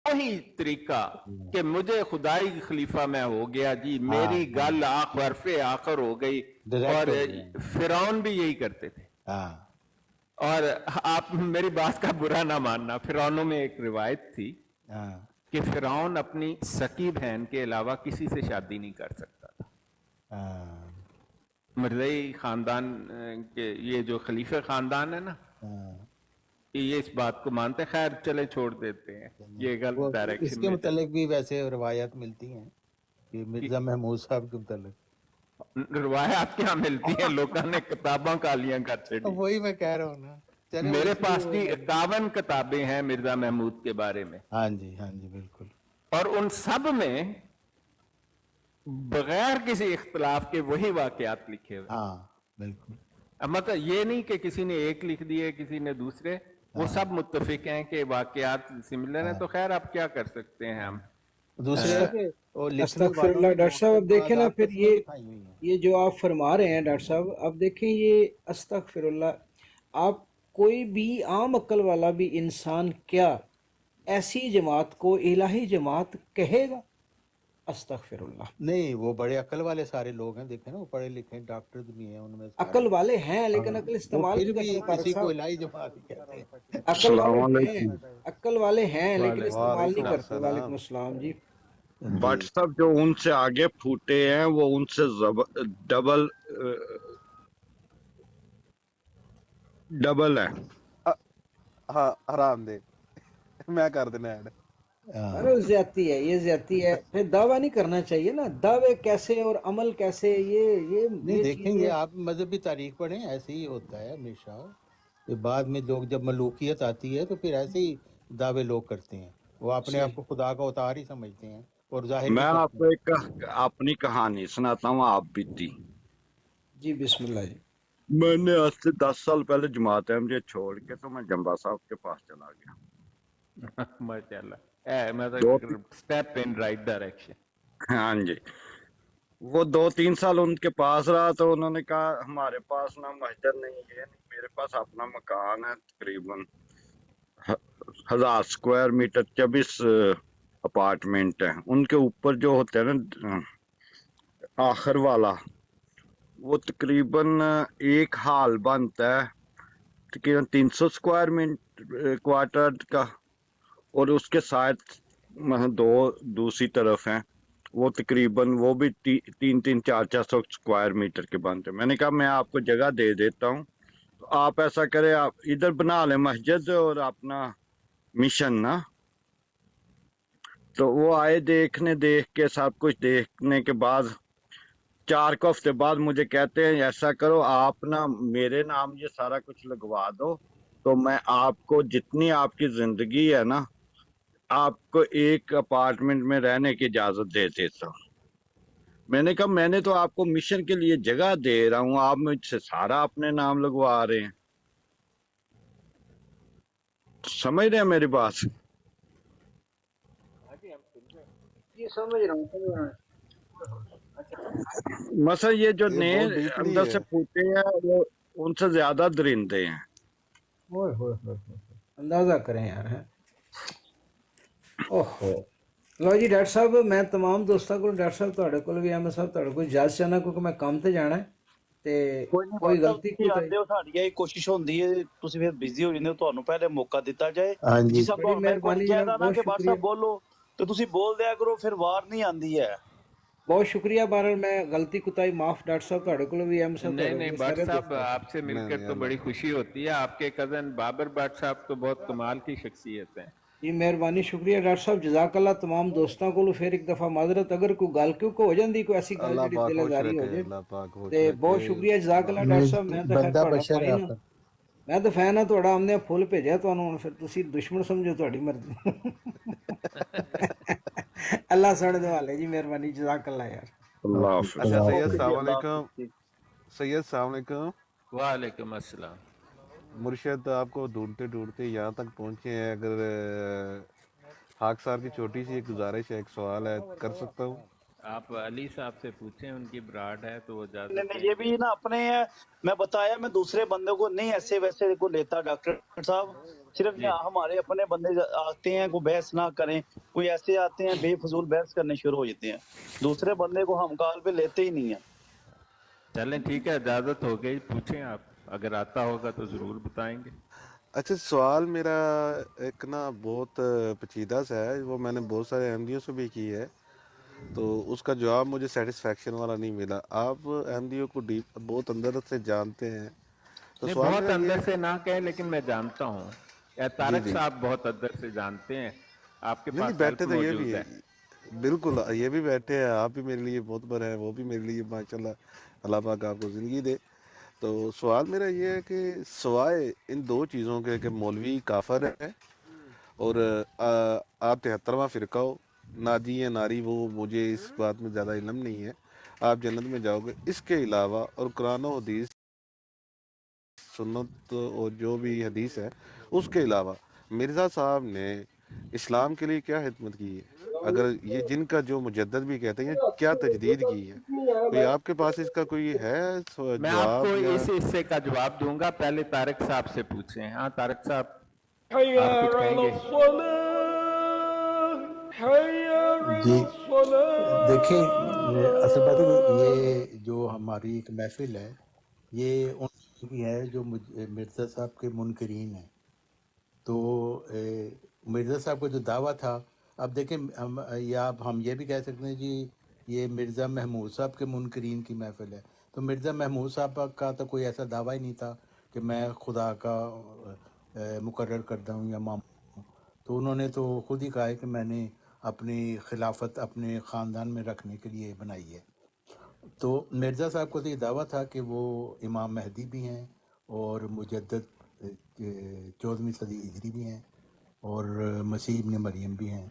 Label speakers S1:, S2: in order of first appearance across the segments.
S1: وہی طریقہ کہ مجھے خدائی خلیفہ میں ہو گیا جی، میری گل حرف آخر ہو گئی. اور فرعون بھی یہی کرتے تھے. اور آپ میری بات کا برا نہ ماننا، فرعونوں میں ایک روایت تھی کہ فرعون اپنی سکی بہن کے علاوہ کسی سے شادی نہیں کر سکتا تھا. مرزائی خاندان کے یہ جو خلیفہ خاندان ہے نا، یہ اس بات کو مانتے. خیر چلے چھوڑ دیتے ہیں، یہ غلط ڈائریکشن.
S2: اس کے متعلق بھی ویسے روایات ملتی ہیں کہ مرزا محمود صاحب کے متعلق
S1: روایات کیا ملتی ہیں، لوگوں نے کتاباں کالیاں کر چھڑی.
S2: وہی میں کہہ رہا ہوں نا.
S1: میرے پاس جی 51 کتابیں ہیں مرزا محمود کے بارے میں.
S2: ہاں جی بالکل.
S1: اور ان سب میں بغیر کسی اختلاف کے وہی واقعات لکھے ہوئے.
S2: ہاں بالکل.
S1: مطلب یہ نہیں کہ کسی نے ایک لکھ دیے کسی نے دوسرے، وہ سب متفق ہیں کہ واقعات سملر ہیں. تو خیر اب کیا کر سکتے ہیں ہم.
S2: دوسرے
S3: استغفر اللہ. ڈاکٹر صاحب اب دیکھیں نا پھر یہ جو آپ فرما رہے ہیں ڈاکٹر صاحب، اب دیکھیں یہ استغفر اللہ، آپ کوئی بھی عام عقل والا بھی انسان کیا ایسی جماعت کو الہی جماعت کہے گا؟ استغفر اللہ.
S2: نہیں، وہ بڑے عقل والے سارے لوگ ہیں، دیکھیں نا وہ پڑھے لکھے ڈاکٹر بھی ہیں ان میں.
S3: عقل والے ہیں لیکن عقل استعمال
S2: پھر
S3: نہیں
S2: بھی
S3: کرتے
S2: کسی کو الہی جماعت ہی کہتے ہیں.
S3: عقل والے ہیں، عقل والے ہیں لیکن استعمال نہیں کرتے. وعلیکم السلام جی.
S4: بٹ صاحب جو ان سے آگے پھوٹے ہیں وہ ان سے ڈبل ہے.
S5: ہاں حرام دے میں کر دینا ایڈ.
S3: ارے زیادتی ہے، یہ زیادتی ہے. پھر دعویٰ نہیں کرنا چاہیے نا، دعوے کیسے اور عمل کیسے، یہ
S2: نہیں دیکھیں گے آپ مذہبی تاریخ پڑھیں، ایسے ہی ہوتا ہے ہمیشہ. بعد میں لوگ جب ملوکیت آتی ہے تو پھر ایسے ہی دعوے لوگ کرتے ہیں، وہ اپنے آپ کو خدا کا اوتار ہی سمجھتے ہیں اور ظاہر بھی
S4: میں آپ
S2: کرتے
S4: کو ایک اپنی کہانی سناتا ہوں، آپ بیتی.
S3: جی بسم اللہ جی.
S4: میں نے آج سے 10 سال پہلے جماعت مجھے چھوڑ کے تو میں جمبا صاحب کے پاس چلا گیا.
S1: ماشاء اللہ، اسٹیپ ان رائٹ ڈائریکشن.
S4: ہاں جی. وہ 2-3 سال ان کے پاس رہا تو انہوں نے کہا ہمارے پاس نہ مسجد نہیں ہے، میرے پاس اپنا مکان ہے تقریباً 1000 اسکوائر میٹر، 24 اپارٹمنٹ ہیں. ان کے اوپر جو ہوتا ہے نا آخر والا، وہ تقریباً ایک ہال بنتا ہے تقریباً 300 اسکوائر کوارٹر کا، اور اس کے ساتھ 2 دوسری طرف ہیں، وہ تقریباً وہ بھی 300-400 اسکوائر میٹر کے بنتے. میں نے کہا میں آپ کو جگہ دے دیتا ہوں تو آپ ایسا کریں، آپ ادھر بنا لیں مسجد اور اپنا مشن نا. تو وہ آئے دیکھ کے سب کچھ دیکھنے کے بعد 4 ہفتے بعد مجھے کہتے ہیں ایسا کرو آپ نا میرے نام یہ سارا کچھ لگوا دو تو میں آپ کو جتنی آپ کی زندگی ہے نا آپ کو ایک اپارٹمنٹ میں رہنے کی اجازت دے دیتا ہوں. میں نے کہا میں نے تو آپ کو مشن کے لیے جگہ دے رہا ہوں، آپ مجھ سے سارا اپنے نام لگوا رہے ہیں. سمجھ رہے ہیں میری بات؟
S3: یہ سمجھ رہا ہوں.
S4: مثلا یہ جو
S5: یہ
S4: نئے
S5: بہت ڈیپلی
S4: اندر
S5: ہے.
S4: سے پھوٹے ہیں وہ ان سے زیادہ درندے ہیں.
S3: اندازہ کریں یار. اوہو لو جی ڈاکٹر صاحب، میں تمام دوستوں کو ڈاکٹر صاحب تہاڈے کول بھی احمد صاحب تہاڈے کول اجازت چاہنا کیونکہ میں کام تے جانا ہے تے کوئی غلطی
S6: کوئی آتے ہو ساڈی یہ کوشش ہوندی ہے تسی پھر بزی ہو جاندے ہو، تانوں پہلے موقع دتا جائے.
S2: ہاں جی.
S6: جس طرح
S3: بڑی
S6: تانوں میں ایک واری
S3: مہربانی
S6: کہہ
S3: جناب،
S6: دا نا
S3: بہت
S6: کہ بات
S3: شکریہ،
S6: صاحب بولو تو تسی بول دیا کرو، پھر وار نہیں آندی ہے.
S3: بہت شکریہ. بہرحال میں غلطی کوتاہی معاف ڈاکٹر صاحب تہاڈے کول بھی احمد صاحب
S1: نہیں
S3: تہاڈے
S1: نہیں
S3: کول
S1: بٹ
S3: سارے
S1: صاحب
S3: دوستوں
S1: آپ سے مل کر تو بڑی خوشی ہوتی ہے. آپ کے کزن بابر بٹ صاحب تو بہت کمال کی شخصیت ہیں.
S3: جی مہربانی، شکریہ ڈاکٹر صاحب، جزاک اللہ. تمام دوستوں کو پھر ایک دفعہ معذرت اگر کوئی گل کیوں ہو جاندی، کوئی ایسی گل
S5: اللہ
S3: جڑی
S5: پاک
S3: دل
S5: خوش
S3: آزاری ہو
S5: رکھے،
S3: جائے
S5: اللہ پاک خوش
S3: تے
S5: رکھے.
S3: بہت شکریہ، جزاک اللہ ڈاکٹر صاحب. میں تو خیر
S2: بندہ
S3: تہاڈا
S2: بشر ہے
S3: فائن
S2: آپ.
S3: ہاں، میں تو فین ہاں تہاڈا. ہم نے پھول بھیجا تانوں، ہن پھر تسی دشمن سمجھو تہاڈی مرضی. اللہ سونے دے حوالے جی. مہربانی، جزاک اللہ یار.
S4: اللہ حافظ.
S5: اچھا سید
S6: اوکے جی،
S5: السلام
S6: اللہ
S5: علیکم.
S6: حافظ.
S5: سید السلام علیکم.
S1: وعلیکم السلام.
S5: مرشد آپ کو ڈھونڈتے ڈھونڈتے یہاں تک پہنچے ہیں. اگر حاق صاحب کی چھوٹی سی ایک گزارش ہے، ایک سوال ہے، کر سکتا ہوں؟
S1: آپ علی صاحب سے پوچھیں، ان کی براڈ ہے تو وہ زیادہ
S6: نہیں
S1: صحیح
S6: یہ
S1: ہے۔
S6: بھی نا اپنے ہیں، میں بتایا میں دوسرے بندے کو نہیں ایسے ویسے کو لیتا ڈاکٹر صاحب، صرف
S1: جی
S6: یہ ہمارے اپنے بندے آتے ہیں، کوئی بحث نہ کریں، کوئی ایسے آتے ہیں بے فضول بحث کرنے شروع ہو جاتے ہیں، دوسرے بندے کو ہم کال پہ لیتے ہی نہیں ہیں۔
S1: چلیں ٹھیک ہے، اجازت ہو گئی، پوچھیں آپ، اگر آتا ہوگا تو ضرور بتائیں گے۔
S5: اچھا سوال میرا ایک نا بہت پیچیدہ سا ہے، وہ میں نے بہت سارے احمدیوں سے بھی کی ہے، تو اس کا جواب مجھے سیٹسفیکشن والا نہیں ملا۔ آپ احمدیوں کو ڈیپ بہت اندر سے جانتے ہیں، تو
S1: نہیں
S5: سوال
S1: بہت
S5: میرا یہ
S1: اندر
S5: ہے
S1: سے نہ کہیں، لیکن میں جانتا ہوں، یا
S5: جی
S1: طارق
S5: جی
S1: صاحب بہت اندر سے جانتے ہیں، آپ کے
S5: نہیں نہیں
S1: پاس
S5: بیٹھے
S1: ہیلپ
S5: تو یہ بھی
S1: موجود ہے۔
S5: بالکل یہ بھی بیٹھے ہیں، آپ بھی میرے لیے بہت بڑا ہے، وہ بھی میرے لیے ماشاءاللہ، اللہ پاک آپ کو زندگی دے۔ تو سوال میرا یہ ہے کہ سوائے ان دو چیزوں کے کہ مولوی کافر ہے اور آپ 73واں فرقہ ہو، ناجی یا ناری، وہ مجھے اس بات میں زیادہ علم نہیں ہے، آپ جنت میں جاؤ گے، اس کے علاوہ اور قرآن و حدیث سنت اور جو بھی حدیث ہے اس کے علاوہ مرزا صاحب نے اسلام کے لیے کیا خدمت کی ہے؟ اگر یہ جن کا جو مجدد بھی کہتے ہیں کیا تجدید کی ہے، کوئی آپ کے پاس اس کا کوئی ہے
S1: میں آپ کو
S5: جواب یا؟
S1: اس حصے کا جواب دوں گا، پہلے طارق صاحب سے پوچھیں۔ ہاں طارق صاحب،
S3: حي
S1: آپ کچھ کہیں
S3: على
S1: گے؟
S3: الصلاة حي على
S2: جی دیکھیں، اصل بات ہے کہ
S3: الصلاة.
S2: یہ جو ہماری ایک محفل ہے، یہ ان لوگوں کی ہے جو مرزا صاحب کے منکرین ہیں۔ تو مرزا صاحب کا جو دعویٰ تھا، اب دیکھیں یا اب ہم یہ بھی کہہ سکتے ہیں جی یہ مرزا محمود صاحب کے منکرین کی محفل ہے، تو مرزا محمود صاحب کا تو کوئی ایسا دعویٰ ہی نہیں تھا کہ میں خدا کا مقرر کردہ ہوں یا معمول ہوں۔ تو انہوں نے تو خود ہی کہا ہے کہ میں نے اپنی خلافت اپنے خاندان میں رکھنے کے لیے بنائی ہے۔ تو مرزا صاحب کو تو یہ دعویٰ تھا کہ وہ امام مہدی بھی ہیں اور مجدد 14ویں صدی ہجری بھی ہیں اور مسیح ابن مریم بھی ہیں۔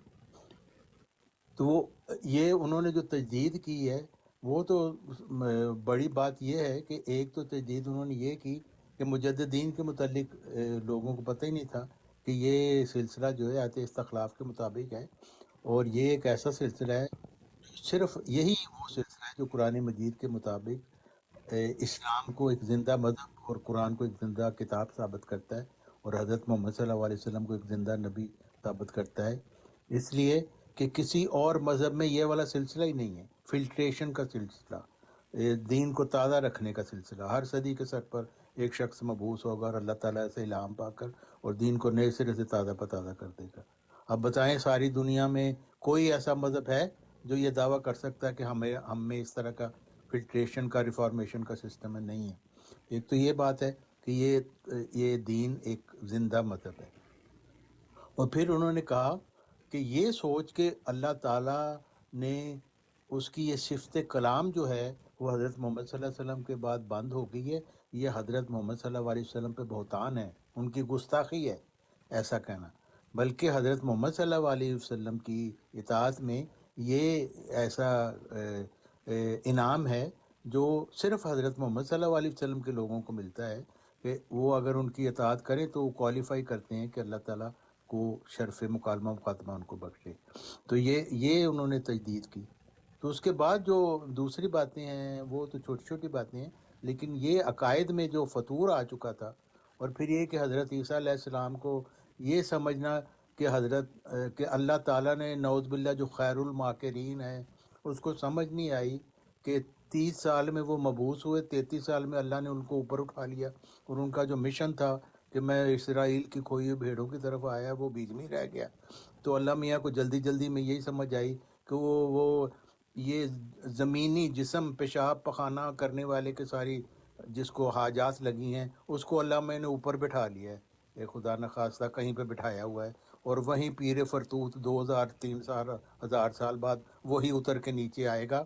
S2: تو یہ انہوں نے جو تجدید کی ہے وہ تو بڑی بات یہ ہے کہ ایک تو تجدید انہوں نے یہ کی کہ مجددین کے متعلق لوگوں کو پتہ ہی نہیں تھا کہ یہ سلسلہ جو ہے آیت استخلاف کے مطابق ہے، اور یہ ایک ایسا سلسلہ ہے، صرف یہی وہ سلسلہ ہے جو قرآن مجید کے مطابق اسلام کو ایک زندہ مذہب اور قرآن کو ایک زندہ کتاب ثابت کرتا ہے، اور حضرت محمد صلی اللہ علیہ وسلم کو ایک زندہ نبی ثابت کرتا ہے، اس لیے کہ کسی اور مذہب میں یہ والا سلسلہ ہی نہیں ہے، فلٹریشن کا سلسلہ، دین کو تازہ رکھنے کا سلسلہ۔ ہر صدی کے سر پر ایک شخص مبعوث ہوگا اور اللہ تعالیٰ سے الہام پا کر اور دین کو نئے سرے سے تازہ پتازہ کر دے گا۔ اب بتائیں ساری دنیا میں کوئی ایسا مذہب ہے جو یہ دعویٰ کر سکتا ہے کہ ہم میں اس طرح کا فلٹریشن کا ریفارمیشن کا سسٹم ہے؟ نہیں ہے۔ ایک تو یہ بات ہے کہ یہ دین ایک زندہ مذہب ہے، اور پھر انہوں نے کہا کہ یہ سوچ کے اللہ تعالیٰ نے اس کی یہ صفت کلام جو ہے وہ حضرت محمد صلی اللہ علیہ وسلم کے بعد بند ہو گئی ہے، یہ حضرت محمد صلی اللہ علیہ وسلم پہ بہتان ہے، ان کی گستاخی ہے ایسا کہنا، بلکہ حضرت محمد صلی اللہ علیہ وسلم کی اطاعت میں یہ ایسا انعام ہے جو صرف حضرت محمد صلی اللہ علیہ وسلم کے لوگوں کو ملتا ہے، کہ وہ اگر ان کی اطاعت کریں تو وہ کوالیفائی کرتے ہیں کہ اللہ تعالیٰ کو شرف مکالمہ مخاطبہ ان کو بخشے۔ تو یہ انہوں نے تجدید کی۔ تو اس کے بعد جو دوسری باتیں ہیں وہ تو چھوٹی چھوٹی باتیں ہیں، لیکن یہ عقائد میں جو فطور آ چکا تھا، اور پھر یہ کہ حضرت عیسیٰ علیہ السلام کو یہ سمجھنا کہ کہ اللہ تعالیٰ نے نعوذ باللہ جو خیر الماکرین ہے اس کو سمجھ نہیں آئی کہ 30 سال میں وہ مبعوث ہوئے، 33 سال میں اللہ نے ان کو اوپر اٹھا لیا، اور ان کا جو مشن تھا کہ میں اسرائیل کی کھوئی ہوئی بھیڑوں کی طرف آیا وہ بیچ میں ہی رہ گیا۔ تو اللہ میاں کو جلدی جلدی میں یہی سمجھ آئی کہ وہ یہ زمینی جسم پیشاب پخانہ کرنے والے کے ساری جس کو حاجات لگی ہیں اس کو اللہ میں نے اوپر بٹھا لیا ہے، ایک خدا نخواستہ کہیں پہ بٹھایا ہوا ہے، اور وہیں پیر فرتوت 2000-3000 بعد وہی اتر کے نیچے آئے گا،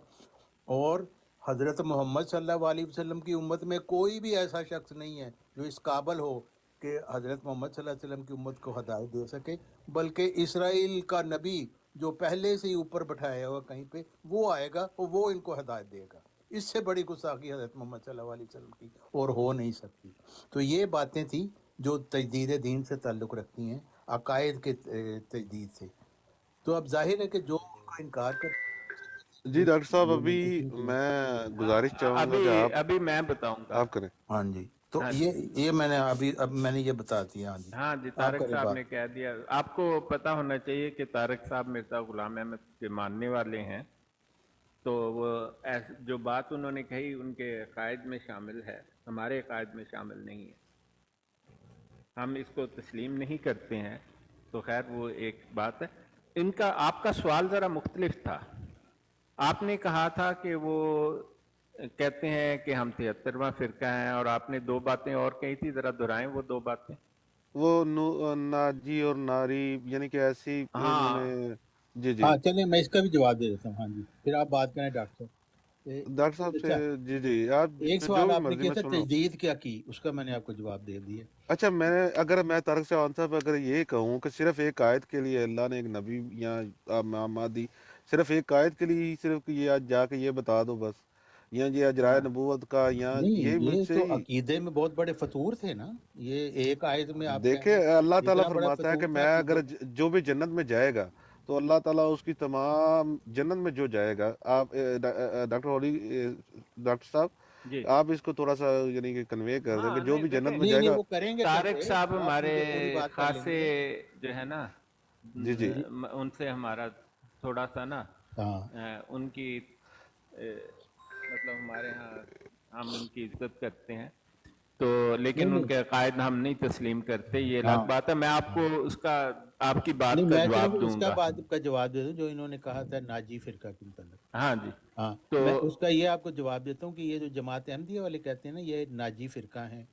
S2: اور حضرت محمد صلی اللہ علیہ وسلم کی امت میں کوئی بھی ایسا شخص نہیں ہے جو اس قابل ہو کہ حضرت محمد صلی اللہ علیہ وسلم کی امت کو ہدایت دے سکے، بلکہ اسرائیل کا نبی جو پہلے سے ہی اوپر بٹھایا ہوا کہیں پہ وہ آئے گا اور وہ ان کو ہدایت دے گا۔ اس سے بڑی گستاخی حضرت محمد صلی اللہ علیہ وسلم کی اور ہو نہیں سکتی۔ تو یہ باتیں تھیں جو تجدید دین سے تعلق رکھتی ہیں، عقائد کے تجدید سے۔ تو اب ظاہر ہے کہ جو ان کا انکار کر
S5: جی ڈاکٹر صاحب ابھی میں گزارش چاہوں گا کہ آپ
S1: ابھی میں بتاؤں
S5: آپ کریں.
S2: ہاں جی تو
S1: ہاں
S2: یہ میں نے اب میں نے یہ بتا دیا. ہاں جی
S1: ہاں جی،
S2: آپ
S1: طارق
S2: کریں
S1: صاحب
S2: بات.
S1: نے کہہ دیا. آپ کو پتا ہونا چاہیے کہ طارق صاحب مرزا غلام احمد کے ماننے والے ہیں، تو وہ جو بات انہوں نے کہی ان کے عقائد میں شامل ہے، ہمارے عقائد میں شامل نہیں ہے، ہم اس کو تسلیم نہیں کرتے ہیں. تو خیر وہ ایک بات ہے. ان کا آپ کا سوال ذرا مختلف تھا. آپ نے کہا تھا کہ وہ کہتے ہیں کہ ہم 73واں فرقہ ہیں، اور آپ نے 2 باتیں اور کہی تھی، ذرا دہرائیں وہ 2 باتیں.
S5: وہ ناجی اور ناری یعنی کہ ایسی انہوں
S1: ہاں
S5: نے جی جی
S2: ہاں چلیں میں اس کا بھی جواب دے دیتا ہوں. ہاں جی پھر آپ بات کریں ڈاکٹر صاحب.
S5: ڈاکٹر صاحب سے.
S2: اچھا
S5: جی جی آپ
S2: ایک
S5: جو
S2: سوال
S5: بھی
S2: آپ نے
S5: مرضی
S2: کیا
S5: میں
S2: تھا
S5: سن رہا ہوں.
S2: تجدید کیا کی، اس کا میں نے آپ کو جواب دے دیا.
S5: اچھا اگر میں طارق چوہان صاحب اگر یہ کہوں کہ صرف ایک آیت کے لیے اللہ نے ایک نبی یا مادی صرف ایک آیت کے لیے صرف یہ آج جا کے یہ بتا دو بس، یا یہ اجرائے
S1: ہاں
S5: نبوت کا یا
S2: نہیں
S5: یہ مجھ
S2: یہ
S5: سے
S2: تو عقیدے میں بہت بڑے فطور تھے نا. یہ ایک آیت میں آپ کہہ
S5: دیکھیں
S2: رہے
S5: اللہ
S2: ہیں
S5: تعالیٰ
S2: اتنا بڑا
S5: فرماتا ہے
S2: فطور
S5: کہ
S2: تھا
S5: میں
S2: کہ
S5: اگر جو بھی جنت میں جائے گا تو اللہ تعالیٰ اس کی تمام جنت میں جو جائے گا. آپ ڈاکٹر ہولی ڈاکٹر صاحب
S1: جی.
S5: آپ اس کو تھوڑا سا یعنی کہ کنوے کر دیں کہ
S1: ہاں
S5: جو
S1: نہیں
S5: بھی جنت
S1: دیکھیں،
S5: میں
S2: نہیں
S5: جائے
S2: نہیں
S5: گا.
S2: وہ کریں گے
S1: طارق
S2: کنوے.
S1: صاحب
S2: آپ
S1: ہمارے
S2: مجھے پوری بات کر لیں
S1: خاصے
S2: گے.
S1: جو ہے نا،
S5: جی جی
S1: ان سے ہمارا تھوڑا سا نا
S2: ہاں
S1: ان کی مطلب ہمارے ہاں ہم ان کی عزت کرتے ہیں، تو
S2: نہیں
S1: لیکن ان
S2: نہیں
S1: کے عقائد ہم نہیں تسلیم کرتے. یہ
S2: ہاں
S1: الگ بات ہے. میں آپ کو اس کا آپ کی
S2: نہیں
S1: بات کا
S2: میں صرف
S1: جواب
S2: اس
S1: دوں
S2: کا
S1: گا.
S2: بات کا جواب دے دوں جو انہوں نے کہا تھا ناجی فرقہ کے متعلق.
S1: ہاں جی.
S2: ہاں
S1: تو
S2: میں اس کا یہ آپ کو جواب دیتا ہوں کہ یہ جو جماعت احمدیہ والے کہتے ہیں نا یہ ناجی فرقہ ہیں،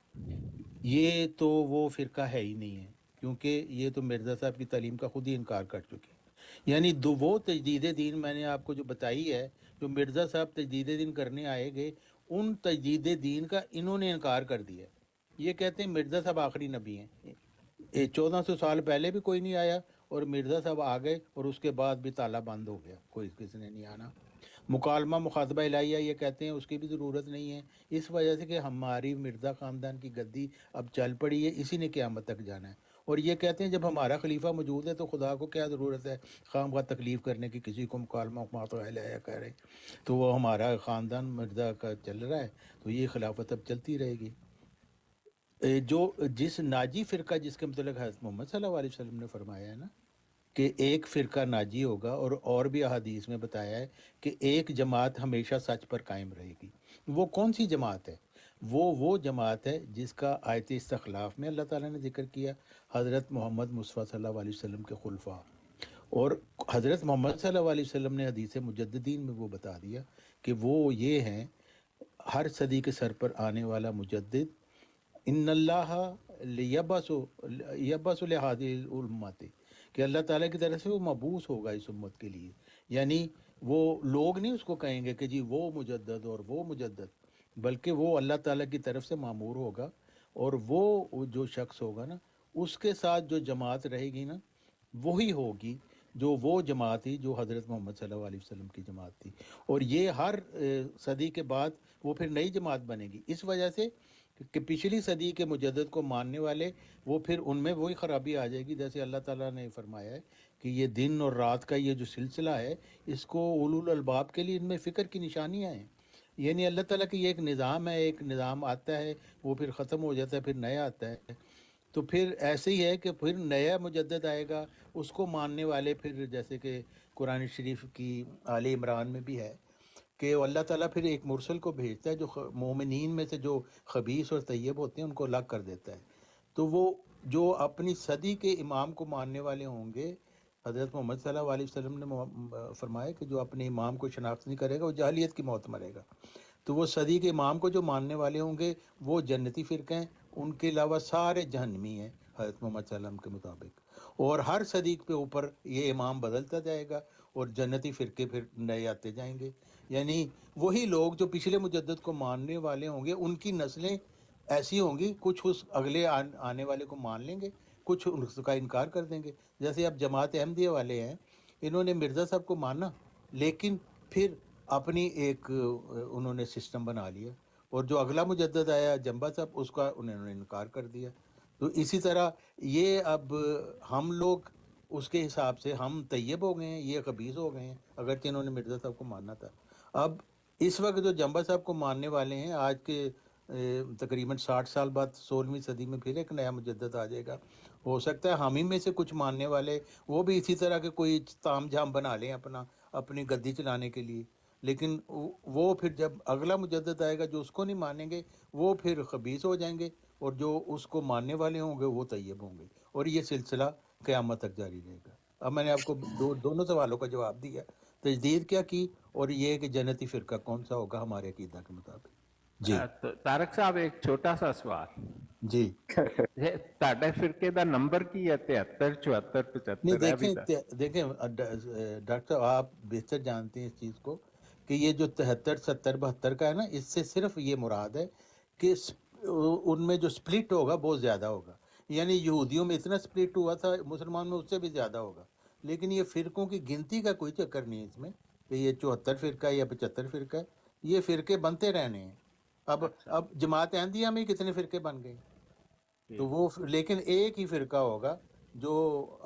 S2: یہ تو وہ فرقہ ہے ہی نہیں ہے، کیونکہ یہ تو مرزا صاحب کی تعلیم کا خود ہی انکار کر چکے ہیں. یعنی وہ تجدید دین میں نے آپ کو جو بتائی ہے، جو مرزا صاحب تجدید دین کرنے آئے گئے ان تجدید دین کا انہوں نے انکار کر دیا. یہ کہتے ہیں مرزا صاحب آخری نبی ہیں. 1400 سال پہلے بھی کوئی نہیں آیا، اور مرزا صاحب آ گئے اور اس کے بعد بھی تالا بند ہو گیا، کوئی کسی نے نہیں آنا. مکالمہ مخاطبہ الہیہ یہ کہتے ہیں اس کی بھی ضرورت نہیں ہے، اس وجہ سے کہ ہماری مرزا خاندان کی گدی اب چل پڑی ہے، اسی نے قیامت تک جانا ہے. اور یہ کہتے ہیں جب ہمارا خلیفہ موجود ہے تو خدا کو کیا ضرورت ہے خواہ مخواہ تکلیف کرنے کی، کسی کو مکالمہ مخاطبہ الہیہ کہہ رہے تو وہ ہمارا خاندان مرزا کا چل رہا ہے تو یہ خلافت اب چلتی رہے گی. جو جس ناجی فرقہ جس کے متعلق حضرت محمد صلی اللہ علیہ وسلم نے فرمایا ہے نا کہ ایک فرقہ ناجی ہوگا، اور بھی احادیث میں بتایا ہے کہ ایک جماعت ہمیشہ سچ پر قائم رہے گی. وہ کون سی جماعت ہے؟ وہ جماعت ہے جس کا آیت استخلاف میں اللہ تعالیٰ نے ذکر کیا، حضرت محمد مصطفیٰ صلی اللہ علیہ وسلم کے خلفاء. اور حضرت محمد صلی اللہ علیہ وسلم نے حدیث مجددین میں وہ بتا دیا کہ وہ یہ ہیں ہر صدی کے سر پر آنے والا مجدد، ان اللہ یبعث لہذه الامت، کہ اللہ تعالیٰ کی طرف سے وہ مبعوث ہوگا اس امت کے لیے. یعنی وہ لوگ نہیں اس کو کہیں گے کہ جی وہ مجدد اور وہ مجدد، بلکہ وہ اللہ تعالیٰ کی طرف سے مامور ہوگا. اور وہ جو شخص ہوگا نا اس کے ساتھ جو جماعت رہے گی نا وہی ہوگی جو وہ جماعت تھی جو حضرت محمد صلی اللہ علیہ وسلم کی جماعت تھی. اور یہ ہر صدی کے بعد وہ پھر نئی جماعت بنے گی، اس وجہ سے کہ پچھلی صدی کے مجدد کو ماننے والے وہ پھر ان میں وہی خرابی آ جائے گی. جیسے اللہ تعالیٰ نے فرمایا ہے کہ یہ دن اور رات کا یہ جو سلسلہ ہے اس کو اولو الالباب کے لیے ان میں فکر کی نشانیاں ہیں. یعنی اللہ تعالیٰ کی یہ ایک نظام ہے، ایک نظام آتا ہے وہ پھر ختم ہو جاتا ہے، پھر نیا آتا ہے. تو پھر ایسے ہی ہے کہ پھر نیا مجدد آئے گا، اس کو ماننے والے پھر جیسے کہ قرآن شریف کی آل عمران میں بھی ہے کہ اللہ تعالیٰ پھر ایک مرسل کو بھیجتا ہے جو مومنین میں سے جو خبیث اور طیب ہوتے ہیں ان کو الگ کر دیتا ہے. تو وہ جو اپنی صدی کے امام کو ماننے والے ہوں گے، حضرت محمد صلی اللہ علیہ وسلم نے فرمایا کہ جو اپنے امام کو شناخت نہیں کرے گا وہ جاہلیت کی موت مرے گا. تو وہ صدی کے امام کو جو ماننے والے ہوں گے وہ جنتی فرقے ہیں، ان کے علاوہ سارے جہنمی ہیں حضرت محمد صلی اللہ علیہ وسلم کے مطابق. اور ہر صدی پہ اوپر یہ امام بدلتا جائے گا اور جنتی فرقے پھر نئے آتے جائیں گے. یعنی وہی لوگ جو پچھلے مجدد کو ماننے والے ہوں گے ان کی نسلیں ایسی ہوں گی، کچھ اس اگلے آنے والے کو مان لیں گے، کچھ اس کا انکار کر دیں گے. جیسے اب جماعت احمدیہ والے ہیں، انہوں نے مرزا صاحب کو مانا لیکن پھر اپنی ایک انہوں نے سسٹم بنا لیا، اور جو اگلا مجدد آیا جنبا صاحب اس کا انہوں نے انکار کر دیا. تو اسی طرح یہ اب ہم لوگ اس کے حساب سے ہم طیب ہو گئے ہیں، یہ خبیث ہو گئے ہیں، اگرچہ انہوں نے مرزا صاحب کو ماننا تھا۔ اب اس وقت جو جمبا صاحب کو ماننے والے ہیں، آج کے تقریباً 60 سال بعد 16ویں صدی میں پھر ایک نیا مجدد آ جائے گا، ہو سکتا ہے ہم ہی میں سے کچھ ماننے والے وہ بھی اسی طرح کے کوئی تام جھام بنا لیں اپنی گدی چلانے کے لیے، لیکن وہ پھر جب اگلا مجدد آئے گا جو اس کو نہیں مانیں گے وہ پھر خبیث ہو جائیں گے، اور جو اس کو ماننے والے ہوں گے وہ طیب ہوں گے، اور یہ سلسلہ قیامت تک جاری رہے گا۔ اب میں نے آپ کو دونوں سوالوں کا جواب دیا، تجدید کیا کی، اور یہ کہ جنتی فرقہ کون سا ہوگا ہمارے عقیدہ کے مطابق۔ جی
S1: تو طارق صاحب ایک چھوٹا سا سوال،
S2: جی
S1: تاڈے فرقے دا نمبر کی ہے؟ 73 74
S2: نہیں
S1: 75 ہے ابھی تک؟
S2: دیکھیں ڈاکٹر صاحب آپ بہتر جانتے ہیں اس چیز کو کہ یہ جو 73 70 72 کا ہے نا، اس سے صرف یہ مراد ہے کہ ان میں جو سپلٹ ہوگا بہت زیادہ ہوگا، یعنی یہودیوں میں اتنا سپلٹ ہوا تھا، مسلمان میں اس سے بھی زیادہ ہوگا، لیکن یہ فرقوں کی گنتی کا کوئی چکر نہیں ہے اس میں کہ یہ 74 فرقہ یا 75 فرقہ ہے، یہ فرقے بنتے رہنے ہیں۔ اب جماعت احمدیہ میں کتنے فرقے بن گئے، تو وہ لیکن ایک ہی فرقہ ہوگا جو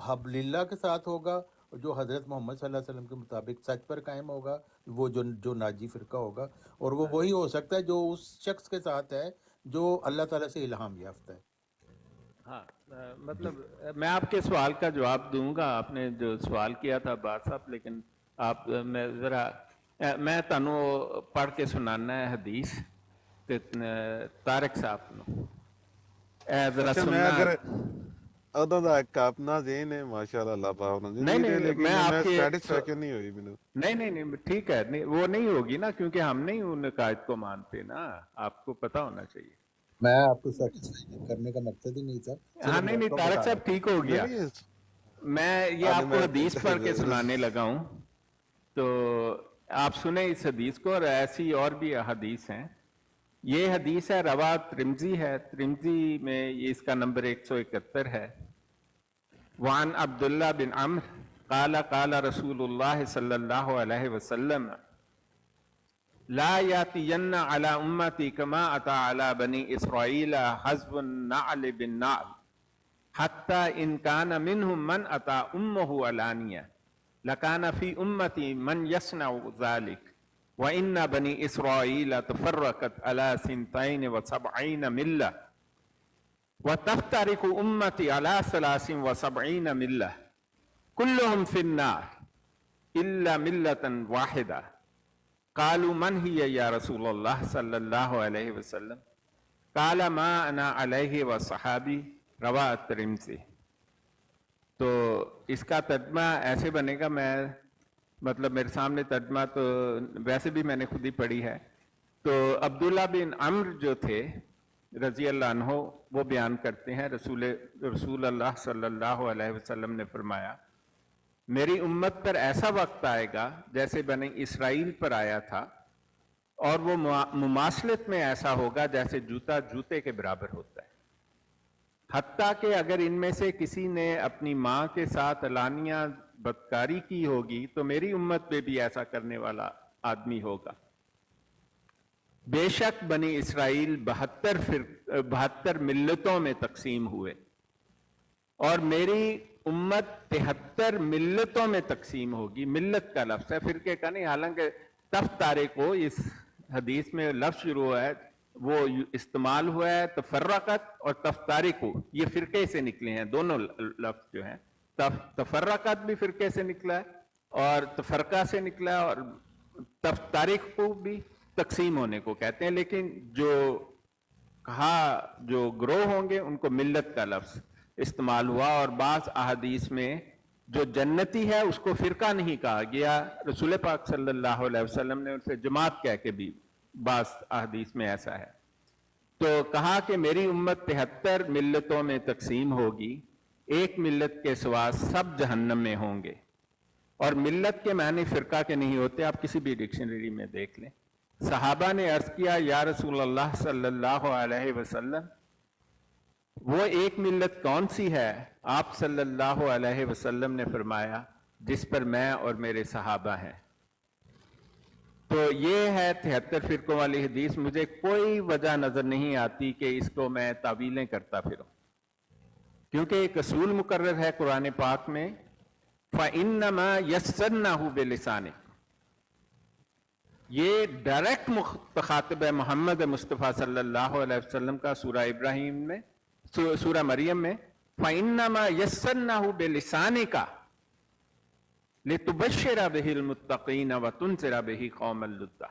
S2: حبل اللہ کے ساتھ ہوگا، اور جو حضرت محمد صلی اللہ علیہ وسلم کے مطابق سچ پر قائم ہوگا، وہ جو ناجی فرقہ ہوگا، اور وہ وہی ہو سکتا ہے جو اس شخص کے ساتھ ہے جو اللہ تعالیٰ سے الہام یافتہ ہے۔
S1: ہاں مطلب میں آپ کے سوال کا جواب دوں گا، آپ نے جو سوال کیا تھا بات صاحب، لیکن آپ میں تانوں پڑھ کے سنانا ہے حدیث طارق صاحب نو ذرا
S5: اچھا، میں
S1: سننا۔
S5: اگر ادھر دا ایک اپنا ذہن ہے ماشاءاللہ، اللہ پاک نے
S1: نہیں
S5: دے، لیکن
S1: میں آپ کے
S5: سیٹسفیکشن نہیں ہوئی مجھے۔
S1: نہیں ٹھیک ہے، نہیں وہ نہیں ہوگی نا، کیونکہ ہم نہیں ان قائد کو مانتے نا، آپ کو پتہ ہونا چاہیے۔
S2: میں آپ کو سیٹسفائی کرنے کا مقصد ہی نہیں تھا۔
S1: ہاں نہیں طارق صاحب ٹھیک ہو گیا، میں یہ آپ کو حدیث پڑھ کے سنانے لگا ہوں، تو آپ سنیں اس حدیث کو، اور ایسی اور بھی حدیث ہیں۔ یہ حدیث ہے روا ترمذی ہے، ترمذی میں اس کا نمبر 171 ہے۔ وعن عبداللہ بن عمرو قال قال رسول اللہ صلی اللہ علیہ وسلم لا یاتین علی امتی کما اتی علی بنی اسرائیل حزب النعل بالنعل حتی ان کان منہم من اتی امہ علانیہ لکان فی امتی من یصنع ذلک وَإِنَّ بَنِي إِسْرَائِيلَ تَفَرَّقَتْ عَلَى 72 مِلَّةٍ وَتَفْتَرِقُ أُمَّتِي عَلَى 73 مِلَّةٍ كُلُّهُمْ فِي النَّارِ إِلَّا مِلَّةً وَاحِدَةً قَالُوا مَنْ هِيَ يَا رَسُولَ اللَّهِ صلی اللہ علیہ وسلم قَالَ مَا أَنَا عَلَيْهِ وَصَحَابِي رَوَاهُ التِّرْمِذِي۔ تو اس کا ترجمہ ایسے بنے گا، میں مطلب میرے سامنے ترجمہ تو ویسے بھی میں نے خود ہی پڑھی ہے۔ تو عبداللہ بن عمرو جو تھے رضی اللہ عنہ، وہ بیان کرتے ہیں رسول اللہ صلی اللہ علیہ وسلم نے فرمایا میری امت پر ایسا وقت آئے گا جیسے بنی اسرائیل پر آیا تھا، اور وہ مماثلت میں ایسا ہوگا جیسے جوتا جوتے کے برابر ہوتا ہے، حتیٰ کہ اگر ان میں سے کسی نے اپنی ماں کے ساتھ علانیہ بدکاری کی ہوگی تو میری امت میں بھی ایسا کرنے والا آدمی ہوگا۔ بے شک بنی اسرائیل 72 ملتوں میں تقسیم ہوئے، اور میری امت 73 ملتوں میں تقسیم ہوگی۔ ملت کا لفظ ہے، فرقے کا نہیں، حالانکہ تفتارے کو اس حدیث میں لفظ شروع ہوا ہے، وہ استعمال ہوا ہے تفرقت اور تفتارقو، یہ فرقے سے نکلے ہیں دونوں لفظ جو ہیں، تفرقت بھی فرقے سے نکلا ہے اور تفرقہ سے نکلا ہے، اور تفتارقو بھی تقسیم ہونے کو کہتے ہیں، لیکن جو کہا جو گروہ ہوں گے ان کو ملت کا لفظ استعمال ہوا۔ اور بعض احادیث میں جو جنتی ہے اس کو فرقہ نہیں کہا گیا، رسول پاک صلی اللہ علیہ وسلم نے اسے جماعت کہہ کے بھی بعض احادیث میں ایسا ہے۔ تو کہا کہ میری امت 73 ملتوں میں تقسیم ہوگی، ایک ملت کے سوا سب جہنم میں ہوں گے۔ اور ملت کے معنی فرقہ کے نہیں ہوتے، آپ کسی بھی ڈکشنری میں دیکھ لیں۔ صحابہ نے عرض کیا یا رسول اللہ صلی اللہ علیہ وسلم وہ ایک ملت کون سی ہے؟ آپ صلی اللہ علیہ وسلم نے فرمایا جس پر میں اور میرے صحابہ ہیں۔ تو یہ ہے 73 فرقوں والی حدیث۔ مجھے کوئی وجہ نظر نہیں آتی کہ اس کو میں تعویلیں کرتا پھروں، کیونکہ ایک اصول مقرر ہے قرآن پاک میں فإنما يسرناه بلسانك، یہ ڈائریکٹ مخاطب ہے محمد مصطفیٰ صلی اللہ علیہ وسلم کا سورہ ابراہیم میں، سورہ مریم میں، فإنما يسرناه بلسانك لتبشر به المتقین وتنذر به قوما لدا،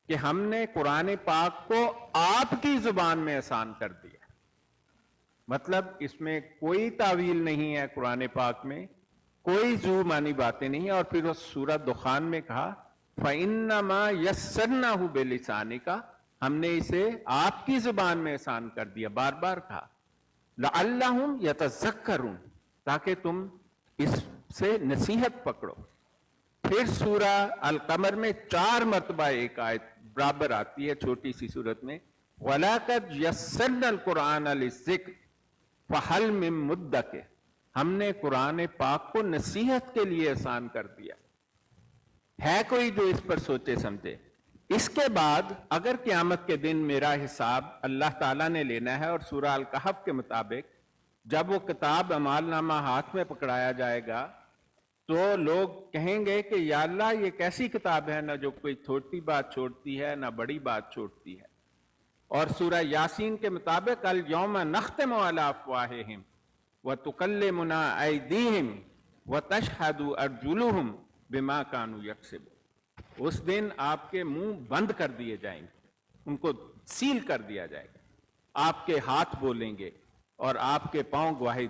S1: کہ ہم نے قرآن پاک کو آپ کی زبان میں آسان کر دیا۔ مطلب اس میں کوئی تعویل نہیں ہے، قرآن پاک میں کوئی ذو معنی باتیں نہیں ہیں۔ اور پھر اس سورہ دخان میں کہا فَإِنَّمَا يَسَّرْنَاهُ بِلِسَانِكَ، ہم نے اسے آپ کی زبان میں آسان کر دیا، بار بار کہا لَعَلَّهُمْ يَتَذَكَّرُونَ، تاکہ تم اس سے نصیحت پکڑو۔ پھر سورہ القمر میں 4 مرتبہ ایک آیت برابر آتی ہے چھوٹی سی صورت میں، وَلَقَدْ يَسَّرْنَا الْقُرْآنَ لِلذِّكْرِ فَهَلْ مِن مُدَّكِرٍ، ہم نے قرآن پاک کو نصیحت کے لیے آسان کر دیا، ہے کوئی جو اس پر سوچے سمجھے؟ اس کے بعد اگر قیامت کے دن میرا حساب اللہ تعالیٰ نے لینا ہے، اور سورہ الکہف کے مطابق جب وہ کتاب اعمال نامہ ہاتھ میں پکڑایا جائے گا تو لوگ کہیں گے کہ یا اللہ یہ کیسی کتاب ہے، نہ جو کوئی چھوٹی بات چھوڑتی ہے نہ بڑی بات چھوڑتی ہے۔ اور سورہ یاسین کے مطابق الیوم نختم علی افواہہم وتکلمنا ایدیہم وتشہد ارجلہم بما کانوا یکسبون، اس دن آپ کے منہ بند کر دیے جائیں گے، ان کو سیل کر دیا جائے گا، آپ کے ہاتھ بولیں گے اور آپ کے پاؤں گواہی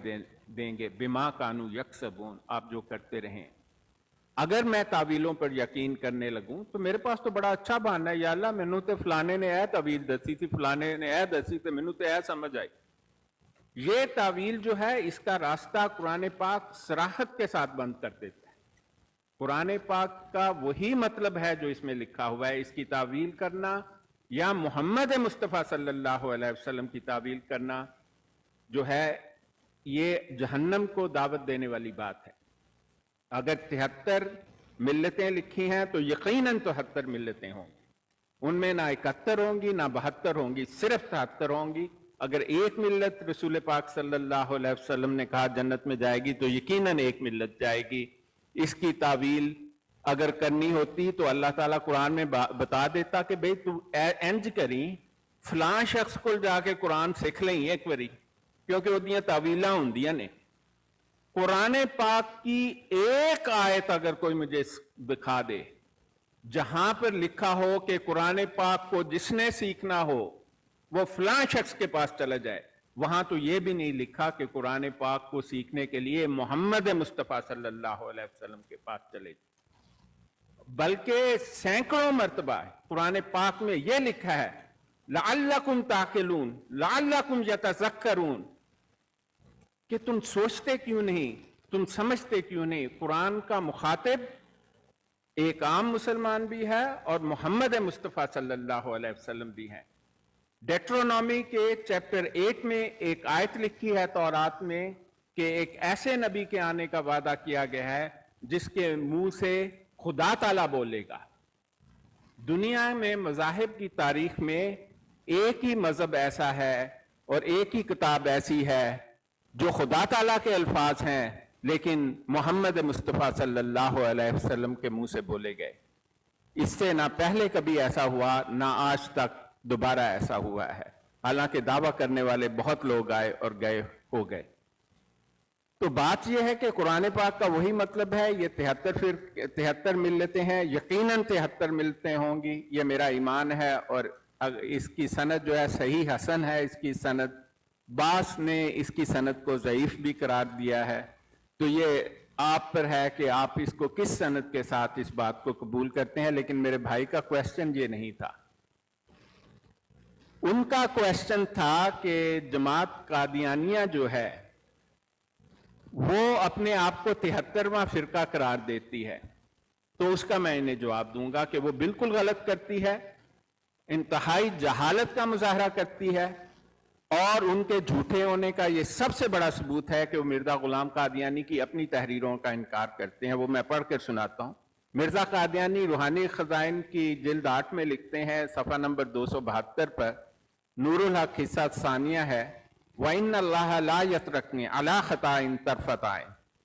S1: دیں گے بما کانوا یکسبون، آپ جو کرتے رہیں۔ اگر میں تعویلوں پر یقین کرنے لگوں تو میرے پاس تو بڑا اچھا بہانہ ہے، یا اللہ مینوں تے فلانے نے اے تعویل دسی تھی، فلانے نے اے دسی تے مینوں تے اے سمجھ آئی۔ یہ تعویل جو ہے اس کا راستہ قرآن پاک صراحت کے ساتھ بند کر دیتا ہے۔ قرآن پاک کا وہی مطلب ہے جو اس میں لکھا ہوا ہے، اس کی تعویل کرنا یا محمد مصطفیٰ صلی اللہ علیہ وسلم کی تعویل کرنا جو ہے یہ جہنم کو دعوت دینے والی بات ہے۔ اگر 73 ملتیں لکھی ہیں تو یقیناً 73 ملتیں ہوں گی، ان میں نہ 71 ہوں گی نہ 72 ہوں گی، صرف 73 ہوں گی۔ اگر ایک ملت رسول پاک صلی اللہ علیہ وسلم نے کہا جنت میں جائے گی تو یقیناً ایک ملت جائے گی۔ اس کی تعویل اگر کرنی ہوتی تو اللہ تعالیٰ قرآن میں بتا دیتا کہ بھئی تو انج کریں، فلاں شخص کو جا کے قرآن سکھ لیں ایک باری، کیونکہ وہ دیاں تعویلاں ہوندیاں نے۔ قرآن پاک کی ایک آیت اگر کوئی مجھے دکھا دے جہاں پر لکھا ہو کہ قرآن پاک کو جس نے سیکھنا ہو وہ فلاں شخص کے پاس چلا جائے، وہاں تو یہ بھی نہیں لکھا کہ قرآن پاک کو سیکھنے کے لیے محمد مصطفیٰ صلی اللہ علیہ وسلم کے پاس چلے جائے، بلکہ سینکڑوں مرتبہ قرآن پاک میں یہ لکھا ہے لعلکم تعقلون لعلکم یتذکرون، کہ تم سوچتے کیوں نہیں، تم سمجھتے کیوں نہیں۔ قرآن کا مخاطب ایک عام مسلمان بھی ہے اور محمد مصطفیٰ صلی اللہ علیہ وسلم بھی ہیں۔ ڈیٹرونومی کے چیپٹر 8 میں ایک آیت لکھی ہے تورات میں کہ ایک ایسے نبی کے آنے کا وعدہ کیا گیا ہے جس کے منہ سے خدا تعالیٰ بولے گا۔ دنیا میں مذاہب کی تاریخ میں ایک ہی مذہب ایسا ہے اور ایک ہی کتاب ایسی ہے جو خدا تعالیٰ کے الفاظ ہیں لیکن محمد مصطفیٰ صلی اللہ علیہ وسلم کے منہ سے بولے گئے۔ اس سے نہ پہلے کبھی ایسا ہوا نہ آج تک دوبارہ ایسا ہوا ہے، حالانکہ دعویٰ کرنے والے بہت لوگ آئے اور گئے ہو گئے۔ تو بات یہ ہے کہ قرآن پاک کا وہی مطلب ہے۔ یہ 73 ملتیں ہیں، یقیناً 73 ملتیں ہوں گی، یہ میرا ایمان ہے۔ اور اس کی سند جو ہے صحیح حسن ہے، اس کی سند بعض نے اس کی سند کو ضعیف بھی قرار دیا ہے۔ تو یہ آپ پر ہے کہ آپ اس کو کس سند کے ساتھ اس بات کو قبول کرتے ہیں۔ لیکن میرے بھائی کا کویسچن یہ نہیں تھا، ان کا کویسچن تھا کہ جماعت قادیانیہ جو ہے وہ اپنے آپ کو 73واں فرقہ قرار دیتی ہے، تو اس کا میں انہیں جواب دوں گا کہ وہ بالکل غلط کرتی ہے، انتہائی جہالت کا مظاہرہ کرتی ہے، اور ان کے جھوٹے ہونے کا یہ سب سے بڑا ثبوت ہے کہ وہ مرزا غلام قادیانی کی اپنی تحریروں کا انکار کرتے ہیں۔ وہ میں پڑھ کر سناتا ہوں۔ مرزا قادیانی روحانی خزائن کی جلد 8 میں لکھتے ہیں، صفحہ نمبر 272 پر، نور الحق حصہ ثانیہ ہے، وَإِنَّ اللَّهَ لَا يَتْرَكْنِي عَلَىٰ خَطَائٍ طَرْفَتَ عَيْنٍ،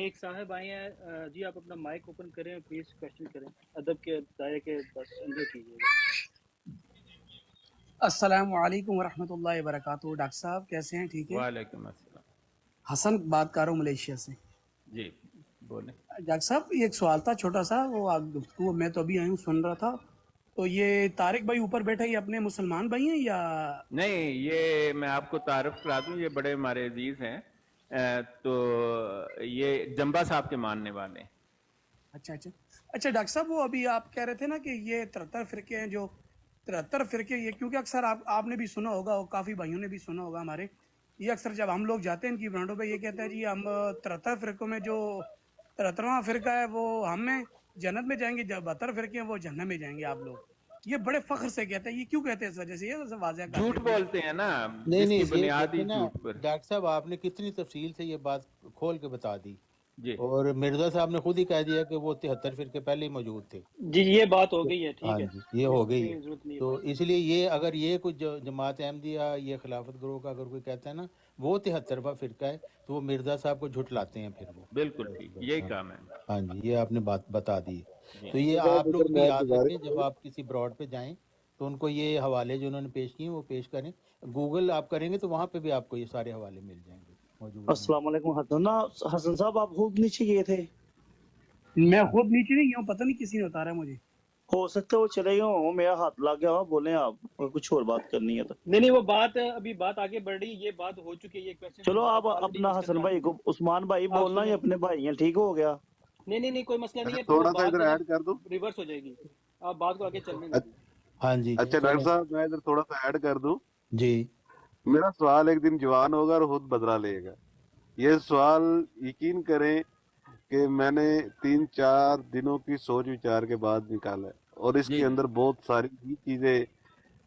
S3: ایک صاحب آئے ہیں جی آپ اپنا مائک اوپن کریں پلیز کوشچن کریں، ادب کے دائرے کے بس اندر کیجیے گا۔
S7: السلام علیکم ورحمۃ اللہ وبرکاتہ۔ ڈاکٹر صاحب کیسے ہیں؟ ٹھیک
S1: ہے۔
S7: ہے؟
S1: وعلیکم السلام۔
S7: حسن بات کر رہا ہوں ملیشیا سے۔
S1: جی بولیں۔
S7: ڈاکٹر صاحب یہ ایک سوال تھا چھوٹا سا، وہ گفتگو میں تو ابھی آئی ہوں سن رہا تھا، تو یہ طارق بھائی اوپر بیٹھے یہ اپنے مسلمان بھائی ہیں یا؟
S1: نہیں، یہ میں آپ کو تعارف کرا دوں، یہ بڑے ہمارے عزیز ہیں، تو یہ جمبا صاحب کے ماننے والے ہیں۔
S7: اچھا اچھا اچھا ڈاکٹر صاحب وہ ابھی آپ کہہ رہے تھے نا کہ یہ 73 فرقے ہیں، جو 73 فرقے، یہ کیونکہ اکثر آپ نے بھی سنا ہوگا اور کافی بھائیوں نے بھی سنا ہوگا ہمارے، یہ اکثر جب ہم لوگ جاتے ہیں ان کی برانڈوں پہ یہ کہتے ہیں جی ہم 73 فرقوں میں جو 73واں فرقہ ہے وہ ہم ہیں جنت میں جائیں گے، جب 72 فرقے ہیں وہ جہنم میں جائیں گے آپ لوگ، یہ بڑے فخر سے کہتے ہیں، یہ کیوں کہتے ہیں اس وجہ سے؟ یہ واضح کر
S1: جھوٹ
S7: دیں پلیز۔
S1: بولتے ہیں نا،
S2: نہیں
S1: جس کی
S2: نہیں، یہ
S1: بنیاد
S2: دیکھیں
S1: ہی
S2: نا
S1: جھوٹ پر۔
S2: ڈاکٹر صاحب آپ نے کتنی تفصیل سے یہ بات کھول کے بتا دی،
S1: جی
S2: اور مرزا صاحب نے خود ہی کہہ دیا کہ وہ 73 فرقے پہلے ہی موجود تھے۔
S3: جی یہ بات ہو گئی ہے،
S2: ہاں
S3: ٹھیک ہے،
S2: جی یہ ہو گئی ہے،
S3: اتنی ضرورت نہیں ہے
S2: تو
S3: بات کی۔
S2: اس لیے یہ اگر یہ کچھ جماعت احمدیہ یہ خلافت گروہ کا اگر کوئی کہتا ہے نا وہ 73واں فرقہ ہے تو وہ مرزا صاحب کو جھٹلاتے ہیں پھر وہ۔
S1: بالکل ٹھیک، یہی کام ہے۔
S2: ہاں جی یہ آپ نے بات بتا دی ہے۔
S1: جی
S2: تو یہ
S5: صاحب
S2: آپ لوگ
S5: ادھر
S2: بھی
S5: میں
S2: یاد
S5: گزارش
S2: رکھیں جب آپ کسی براڈ پہ جائیں تو ان کو یہ حوالے جو انہوں نے پیش کیے ہیں وہ پیش کریں، گوگل آپ کریں گے تو وہاں پہ بھی آپ کو یہ سارے حوالے مل جائیں گے، موجود ہیں۔
S6: السلام علیکم حسن صاحب، آپ خوب نیچے گئے تھے؟
S7: میں خود نیچے نہیں گیا ہوں، پتہ نہیں کسی نے اتارا مجھے۔
S6: ہو سکتا ہے وہ چلے گئے ہوں، میرا ہاتھ لگ گیا ہوا، بولیں آپ کچھ اور بات کرنی ہے تو۔
S3: نہیں وہ بات ابھی بات آگے بڑھ رہی، یہ بات ہو چکی ہے، یہ کویسچن
S6: چلو
S3: ہمارا
S6: آپ
S3: آلریڈی
S6: اپنا
S3: اس کا
S6: حسن
S3: جواب
S6: بھائی کو، عثمان بھائی
S3: آپ
S6: بولنا، یہ
S3: سنیں۔
S6: اپنے بھائی ہیں، ٹھیک ہو گیا؟
S3: نہیں کوئی مسئلہ نہیں
S5: اچھا
S3: ہے، پھر وہ
S5: تھوڑا سا
S3: بات
S5: ادھر
S3: جو ہے نا
S5: ایڈ کر دوں۔
S3: ریورس ہو جائے گی، آپ بات کو آگے چلنے دیں۔
S2: ہاں جی
S5: اچھا ڈاکٹر
S2: چلیں
S5: صاحب میں ادھر تھوڑا سا ایڈ کر دوں۔
S2: جی۔
S5: میرا سوال ایک دن جوان ہوگا اور خود بدلا لے گا۔ یہ سوال یقین کریں کہ میں نے 3-4 دنوں کی سوچ وچار کے بعد نکالا ہے، اور اس
S1: جی
S5: کے
S1: جی
S5: اندر بہت ساری ہی چیزیں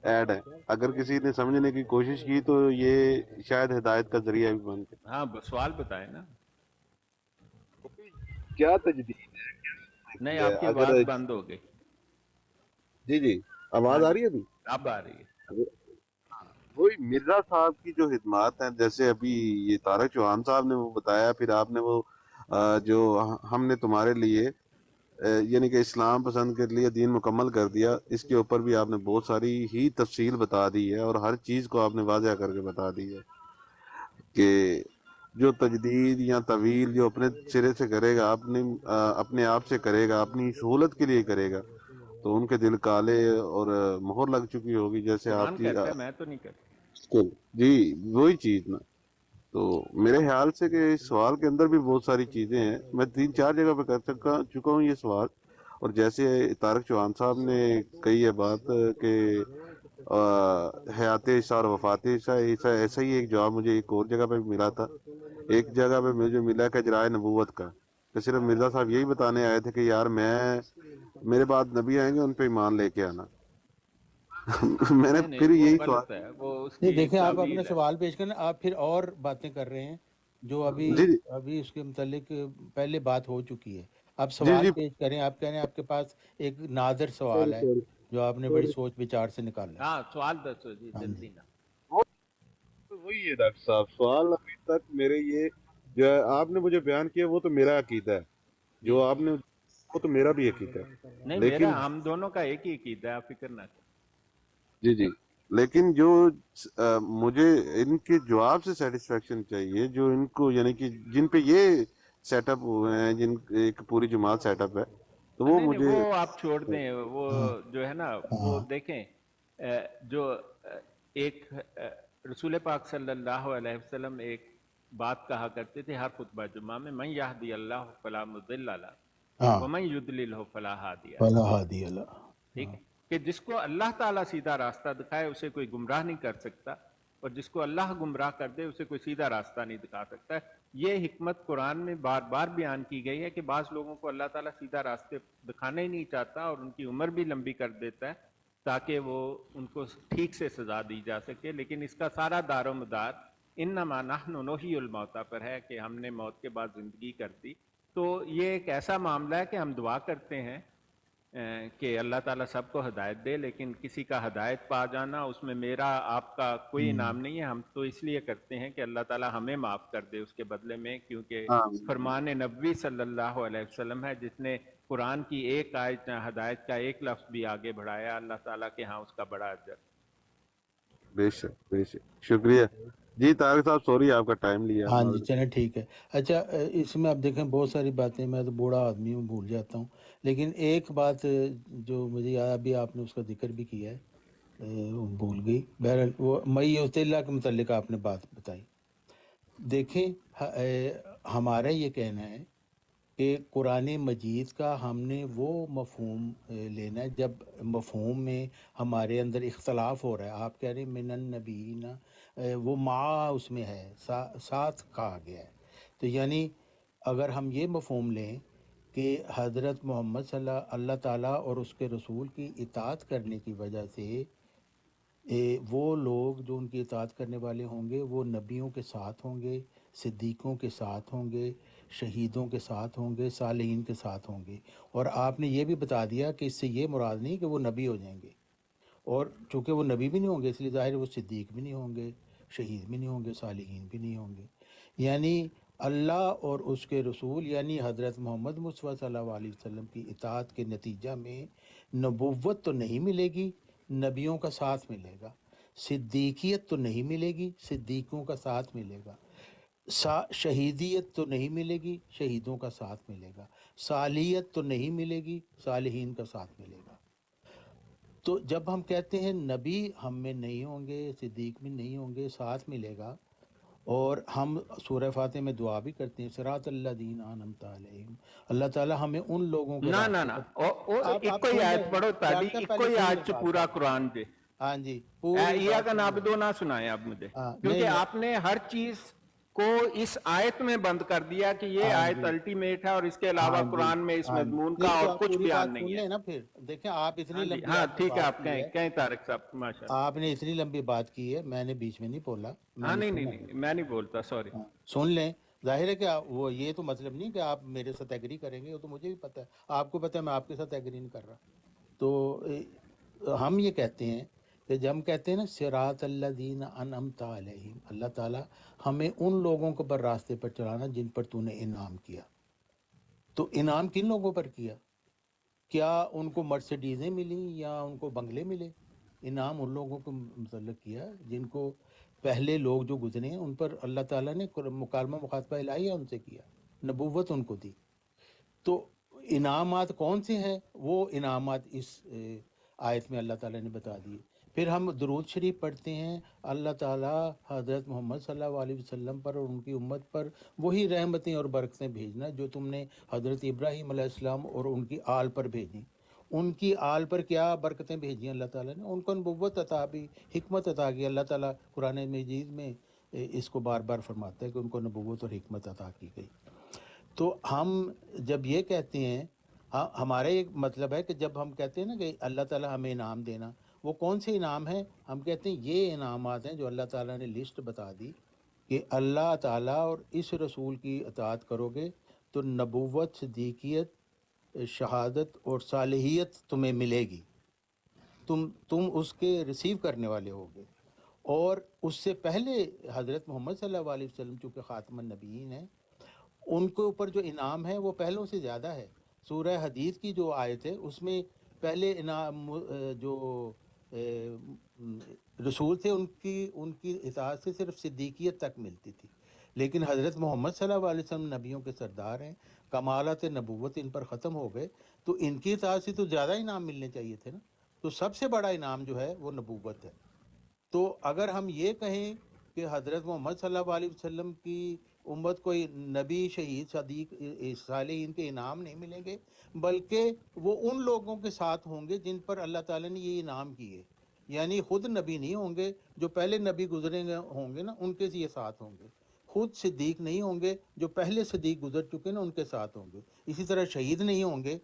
S5: ایڈ ہیں، اگر کسی نے سمجھنے کی کوشش کی تو یہ شاید ہدایت کا ذریعہ بھی بن کے۔
S1: ہاں سوال بتائیں نا۔
S5: کیا تجدید
S1: نہیں،
S5: ہے
S1: آپ کی
S5: اگر
S1: آواز بند ہو گئی۔
S5: جی
S1: ہاں
S5: آواز آ
S1: جی
S5: رہی ہے ابھی؟
S1: اب آ رہی ہے۔
S5: وہی مرزا صاحب کی جو خدمات ہیں، جیسے ابھی یہ طارق چوہان صاحب نے وہ بتایا، پھر آپ نے وہ جو ہم نے تمہارے لیے یعنی کہ اسلام پسند کے لیے دین مکمل کر دیا، اس کے اوپر بھی آپ نے بہت ساری ہی تفصیل بتا دی ہے، اور ہر چیز کو آپ نے واضح کر کے بتا دی ہے کہ جو تجدید یا طویل جو اپنے سرے سے کرے گا، اپنے آپ سے کرے گا، اپنی سہولت کے لیے کرے گا، تو ان کے دل کالے اور مہر لگ چکی ہوگی، جیسے
S1: قرآن
S5: آپ کی
S1: کرتا ہے، میں تو نہیں کرتا۔
S5: جی وہی چیز نا۔ تو میرے خیال سے کہ اس سوال کے اندر بھی بہت ساری چیزیں ہیں، میں 3-4 جگہ پہ کر چکا ہوں یہ سوال، اور جیسے طارق چوہان صاحب نے کہی ہے بات کہ حیات عیسیٰ اور وفات عیسیٰ، ایسا ہی ایک جواب مجھے ایک اور جگہ پہ ملا تھا، ایک جگہ پہ مجھے ملا کہ اجرائے نبوت کا، کہ صرف مرزا صاحب یہی بتانے آئے تھے کہ یار میرے بعد نبی آئیں گے، ان پہ ایمان لے کے آنا۔ میں نے
S1: نہیں
S5: پھر
S1: وہ
S5: یہی سوال،
S1: غلط ہے، وہ اس
S2: نہیں
S1: کی
S2: دیکھیں آپ اپنا
S1: تعویل ہے۔
S2: سوال پیش کریں، آپ پھر اور باتیں کر رہے ہیں جو ابھی
S5: جی
S2: ابھی اس کے متعلق پہلے بات ہو چکی ہے، آپ
S5: جی
S2: سوال
S5: جی
S2: پیش کریں، آپ کہہ رہے ہیں آپ کے پاس ایک نادر سوال ہے جو آپ نے بڑی سوچ بچار سے نکالا ہے۔
S1: ہاں سوال دسو جی،
S2: ہاں
S1: جلدی
S2: جی
S1: نا۔
S5: وہی ہے ڈاکٹر صاحب، سوال ابھی تک میرے یہ جو آپ نے مجھے بیان کیا وہ تو میرا عقیدہ ہے،
S1: جی
S5: جو آپ نے وہ تو میرا بھی عقیدہ ہے،
S1: نہیں، میرا
S5: لیکن
S1: ہم دونوں کا ایک ہی عقیدہ ہے، آپ فکر نہ کریں۔
S5: جی لیکن جو مجھے ان کے جواب سے سیٹسفیکشن چاہیے، جو ان کو یعنی کہ جن پہ یہ سیٹ اپ ہوئے ہیں، جن ایک پوری جماعت سیٹ اپ ہے، تو وہ
S1: نہیں
S5: مجھے
S1: وہ آپ چھوڑ دیں، وہ
S2: ہاں
S1: جو ہے نا وہ
S2: ہاں
S1: دیکھیں، جو ایک رسول پاک صلی اللہ علیہ وسلم ایک بات کہا کرتے تھے ہر خطبہ جمعہ میں، من یہدی اللہ فلا مضل لہ
S2: ہاں
S1: ومن یضللہ فلا ہادی لہ۔
S2: فلا ہادی اللہ۔
S1: ٹھیک ہے کہ جس کو اللہ تعالیٰ سیدھا راستہ دکھائے اسے کوئی گمراہ نہیں کر سکتا، اور جس کو اللہ گمراہ کر دے اسے کوئی سیدھا راستہ نہیں دکھا سکتا۔ یہ حکمت قرآن میں بار بار بیان کی گئی ہے کہ بعض لوگوں کو اللہ تعالیٰ سیدھا راستے دکھانا ہی نہیں چاہتا، اور ان کی عمر بھی لمبی کر دیتا ہے تاکہ وہ ان کو ٹھیک سے سزا دی جا سکے، لیکن اس کا سارا دار و مدار انما نحن نحیی الموتیٰ پر ہے کہ ہم نے موت کے بعد زندگی کر دی۔ تو یہ ایک ایسا معاملہ ہے کہ ہم دعا کرتے ہیں کہ اللہ تعالیٰ سب کو ہدایت دے، لیکن کسی کا ہدایت پا جانا اس میں میرا آپ کا کوئی انعام نہیں ہے. ہم تو اس لیے کرتے ہیں کہ اللہ تعالیٰ ہمیں معاف کر دے اس کے بدلے میں، کیونکہ فرمان نبوی صلی اللہ علیہ وسلم ہے جس نے قرآن کی ایک آیت ہدایت کا ایک لفظ بھی آگے بڑھایا، اللہ تعالیٰ کے ہاں اس کا بڑا اجر.
S5: بے شک بے شک، شکریہ جی. طارق صاحب سوری آپ کا ٹائم لیا.
S2: ہاں جی چلیں ٹھیک ہے. اچھا اس میں آپ دیکھیں بہت ساری باتیں، میں تو بوڑھا آدمی ہوں بھول جاتا ہوں، لیکن ایک بات جو مجھے یاد ابھی آپ نے اس کا ذکر بھی کیا ہے بھول گئی. بہرحال وہ میت اللہ کے متعلق آپ نے بات بتائی. دیکھیں ہمارا یہ کہنا ہے کہ قرآن مجید کا ہم نے وہ مفہوم لینا ہے جب مفہوم میں ہمارے اندر اختلاف ہو رہا ہے. آپ کہہ رہے ہیں من النبیین، وہ ما اس میں ہے، ساتھ کہا گیا ہے. تو یعنی اگر ہم یہ مفہوم لیں کہ حضرت محمد صلی اللہ تعالیٰ اور اس کے رسول کی اطاعت کرنے کی وجہ سے وہ لوگ جو ان کی اطاعت کرنے والے ہوں گے وہ نبیوں کے ساتھ ہوں گے، صدیقوں کے ساتھ ہوں گے، شہیدوں کے ساتھ ہوں گے، صالحین کے ساتھ ہوں گے. اور آپ نے یہ بھی بتا دیا کہ اس سے یہ مراد نہیں کہ وہ نبی ہو جائیں گے، اور چونکہ وہ نبی بھی نہیں ہوں گے اس لیے ظاہر ہے وہ صدیق بھی نہیں ہوں گے، شہید بھی نہیں ہوں گے، صالحین بھی نہیں ہوں گے. یعنی اللہ اور اس کے رسول یعنی حضرت محمد مصطفیٰ صلی اللہ علیہ وسلم کی اطاعت کے نتیجہ میں نبوت تو نہیں ملے گی، نبیوں کا ساتھ ملے گا. صدیقیت تو نہیں ملے گی، صدیقوں کا ساتھ ملے گا. شہیدیت تو نہیں ملے گی، شہیدوں کا ساتھ ملے گا. صالحیت تو نہیں ملے گی، صالحین کا ساتھ ملے گا. تو جب ہم کہتے ہیں نبی ہم میں نہیں ہوں گے، صدیق بھی نہیں ہوں گے، ساتھ ملے گا، اور ہم سورہ فاتح میں دعا بھی کرتے ہیں صراط الذین انعمت علیہم، اللہ تعالیٰ ہمیں ان لوگوں کے
S1: نہ
S2: راستے پر. آپ
S1: ایک کوئی
S2: سن
S1: آیت
S2: لیں
S1: پڑھو تالی،
S2: ڈاکٹر،
S1: ایک
S2: پہلے
S1: کوئی
S2: سن
S1: آیت
S2: لیں
S1: سے
S2: بات
S1: پورا
S2: آپ.
S1: قرآن دے.
S2: ہاں جی پوری
S1: یا
S2: بات
S1: کا
S2: سن لیں.
S1: نابدو نہ سنائیں آپ مجھے،
S2: نہیں
S1: کیونکہ
S2: نہیں
S1: آپ نے ہر چیز کو اس آیت میں بند کر دیا کہ یہ
S2: ہاں
S1: آیت
S2: جی
S1: الٹیمیٹ ہے اور اس کے علاوہ
S2: ہاں جی
S1: قرآن میں اس
S2: ہاں جی
S1: مضمون کا
S2: نہیں تو
S1: اور
S2: آپ
S1: کچھ
S2: پوری بات
S1: بیان
S2: سن
S1: نہیں ہے.
S2: لیں نا. پھر دیکھیں آپ اتنی
S1: ہاں جی
S2: لمبی
S1: ہاں
S2: آپ نے
S1: ٹھیک ہے،
S2: بات
S1: آپ
S2: کی ہے،
S1: کہیں طارق صاحب ماشاء اللہ.
S2: آپ نے اتنی لمبی بات کی ہے، میں نے بیچ میں نہیں بولا، میں
S1: ہاں
S2: نے
S1: نہیں نہیں
S2: سنا ہے.
S1: نہیں میں نہیں بولتا، سوری.
S2: ہاں سن لیں. ظاہر ہے کہ وہ یہ تو مطلب نہیں کہ آپ میرے ساتھ ایگری کریں گے، وہ تو مجھے بھی پتہ ہے، آپ کو پتہ ہے میں آپ کے ساتھ ایگری نہیں کر رہا. تو ہم یہ کہتے ہیں کہ جب ہم کہتے ہیں نا صراط الذین انعمت علیہم، اللہ تعالیٰ ہمیں ان لوگوں کو پر راستے پر چلانا جن پر تو نے انعام کیا. تو انعام کن لوگوں پر کیا؟ کیا ان کو مرسڈیزیں ملیں یا ان کو بنگلے ملے؟ انعام ان لوگوں کو متعلق کیا جن کو پہلے لوگ جو گزرے ہیں ان پر اللہ تعالیٰ نے مکالمہ مخاطبہ الہیہ ان سے کیا، نبوت ان کو دی. تو انعامات کون سے ہیں؟ وہ انعامات اس آیت میں اللہ تعالیٰ نے بتا دیے. پھر ہم درود شریف پڑھتے ہیں اللہ تعالیٰ حضرت محمد صلی اللہ علیہ وسلم پر اور ان کی امت پر وہی رحمتیں اور برکتیں بھیجنا جو تم نے حضرت ابراہیم علیہ السلام اور ان کی آل پر بھیجی. ان کی آل پر کیا برکتیں بھیجی اللہ تعالیٰ نے؟ ان کو نبوت عطا بھی، حکمت عطا کی. اللہ تعالیٰ قرآن مجید میں اس کو بار بار فرماتا ہے کہ ان کو نبوت اور حکمت عطا کی گئی. تو ہم جب یہ کہتے ہیں، ہمارا ایک مطلب ہے کہ جب ہم کہتے ہیں نا کہ اللہ تعالیٰ ہمیں انعام دینا، وہ کون سے انعام ہیں؟ ہم کہتے ہیں یہ انعامات ہیں جو اللہ تعالیٰ نے لسٹ بتا دی کہ اللہ تعالیٰ اور اس رسول کی اطاعت کرو گے تو نبوت، صدیقیت، شہادت اور صالحیت تمہیں ملے گی، تم اس کے ریسیو کرنے والے ہوگے. اور اس سے پہلے حضرت محمد صلی اللہ علیہ وسلم چونکہ خاتم النبیین ہیں، ان کے اوپر جو انعام ہے وہ پہلوں سے زیادہ ہے. سورہ حدید کی جو آیت ہے اس میں پہلے انعام جو رسول تھے ان کی اطاعت سے صرف صدیقیت تک ملتی تھی، لیکن حضرت محمد صلی اللہ علیہ وسلم نبیوں کے سردار ہیں، کمالات نبوت ان پر ختم ہو گئے، تو ان کی اطاعت سے تو زیادہ انعام ملنے چاہیے تھے نا. تو سب سے بڑا انعام جو ہے وہ نبوت ہے. تو اگر ہم یہ کہیں کہ حضرت محمد صلی اللہ علیہ وسلم کی امت کو نبی، شہید، صدیق، صالحین کے انعام نہیں ملیں گے، بلکہ وہ ان لوگوں کے ساتھ ہوں گے جن پر اللہ تعالیٰ نے یہ انعام کیے. یعنی خود نبی نہیں ہوں گے، جو پہلے نبی گزرے ہوں گے نا ان کے یہ ساتھ ہوں گے. خود صدیق نہیں ہوں گے، جو پہلے صدیق گزر چکے نا ان کے ساتھ ہوں گے. اسی طرح شہید نہیں ہوں گے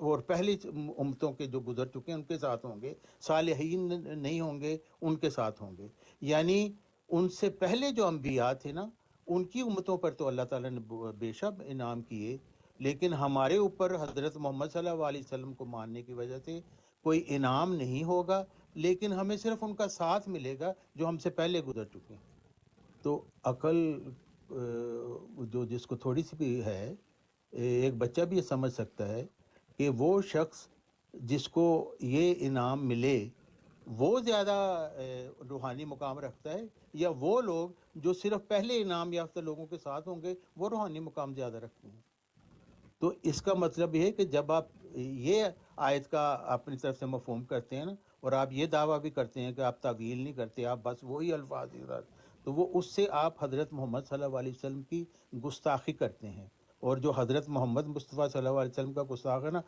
S2: اور پہلی امتوں کے جو گزر چکے ہیں ان کے ساتھ ہوں گے. صالحین نہیں ہوں گے، ان کے ساتھ ہوں گے. یعنی ان سے پہلے جو انبیاء تھے نا ان کی امتوں پر تو اللہ تعالیٰ نے بے شک انعام کیے، لیکن ہمارے اوپر حضرت محمد صلی اللہ علیہ وسلم کو ماننے کی وجہ سے کوئی انعام نہیں ہوگا، لیکن ہمیں صرف ان کا ساتھ ملے گا جو ہم سے پہلے گزر چکے ہیں۔ تو عقل جو جس کو تھوڑی سی بھی ہے، ایک بچہ بھی یہ سمجھ سکتا ہے کہ وہ شخص جس کو یہ انعام ملے وہ زیادہ روحانی مقام رکھتا ہے، یا وہ لوگ جو صرف پہلے انعام یافتہ لوگوں کے ساتھ ہوں گے وہ روحانی مقام زیادہ رکھتے ہیں۔ تو اس کا مطلب یہ ہے کہ جب آپ یہ آیت کا اپنی طرف سے مفہوم کرتے ہیں نا، اور آپ یہ دعویٰ بھی کرتے ہیں کہ آپ تعویل نہیں کرتے، آپ بس وہی الفاظ تو وہ اس سے آپ حضرت محمد صلی اللہ علیہ وسلم کی گستاخی کرتے ہیں۔ اور جو حضرت محمد مصطفیٰ صلی اللہ علیہ وسلم کا گستاخ ہے نا،